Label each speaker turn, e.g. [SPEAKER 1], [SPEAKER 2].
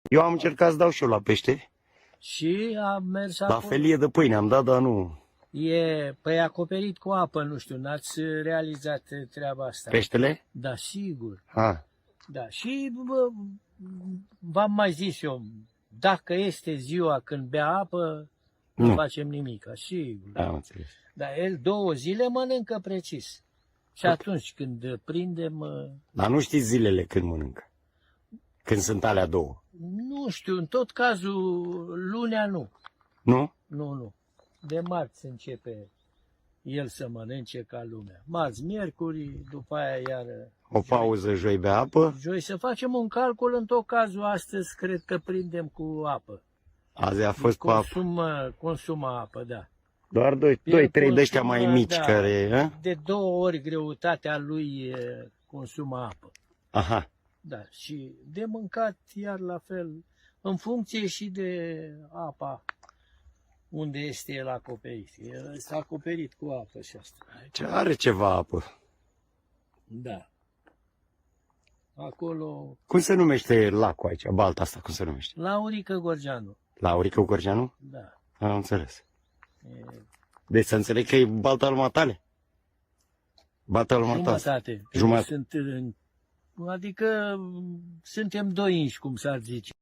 [SPEAKER 1] Eu am încercat să dau și eu la pește.
[SPEAKER 2] Și am mers
[SPEAKER 1] La
[SPEAKER 2] acolo.
[SPEAKER 1] felie de pâine am dat, dar nu.
[SPEAKER 2] Păi acoperit cu apă, nu știu, n-ați realizat treaba asta.
[SPEAKER 1] Peștele?
[SPEAKER 2] Da, sigur.
[SPEAKER 1] Ha.
[SPEAKER 2] Da, și v-am mai zis eu, dacă este ziua când bea apă, nu
[SPEAKER 1] Nu.
[SPEAKER 2] facem nimic, sigur.
[SPEAKER 1] Da, am înțeles.
[SPEAKER 2] Dar el 2 zile mănâncă precis. Și atunci când prindem,
[SPEAKER 1] Dar nu știți zilele când mănâncă. Când sunt alea două.
[SPEAKER 2] nu știu, în tot cazul, lunea nu.
[SPEAKER 1] Nu?
[SPEAKER 2] Nu. De marți începe el să mănânce ca lumea. Marți, miercuri, după aia iar
[SPEAKER 1] O pauză, joi bea apă.
[SPEAKER 2] joi. Să facem un calcul, în tot cazul astăzi cred că prindem cu apă.
[SPEAKER 1] Azi a fost cu apă.
[SPEAKER 2] Consumă apă, da.
[SPEAKER 1] Doar 2-3 de ăștia mai mici
[SPEAKER 2] da,
[SPEAKER 1] care...
[SPEAKER 2] de 2 ori greutatea lui consumă apă.
[SPEAKER 1] Aha.
[SPEAKER 2] Da, și de mâncat iar la fel, în funcție și de apa unde este el acoperit. El este acoperit cu apă și asta.
[SPEAKER 1] Ce are ceva apă.
[SPEAKER 2] Da. Acolo,
[SPEAKER 1] Cum se numește lacul aici, balta asta, cum se numește?
[SPEAKER 2] Laurică Gorgeanu.
[SPEAKER 1] Laurică Gorgeanu?
[SPEAKER 2] Da.
[SPEAKER 1] Am înțeles.
[SPEAKER 2] E,
[SPEAKER 1] Deci să înțeleg că e balta lui matale? Balta lui matale.
[SPEAKER 2] jumătate.
[SPEAKER 1] Jumătate.
[SPEAKER 2] Adică suntem 2 inși, cum s-ar zice.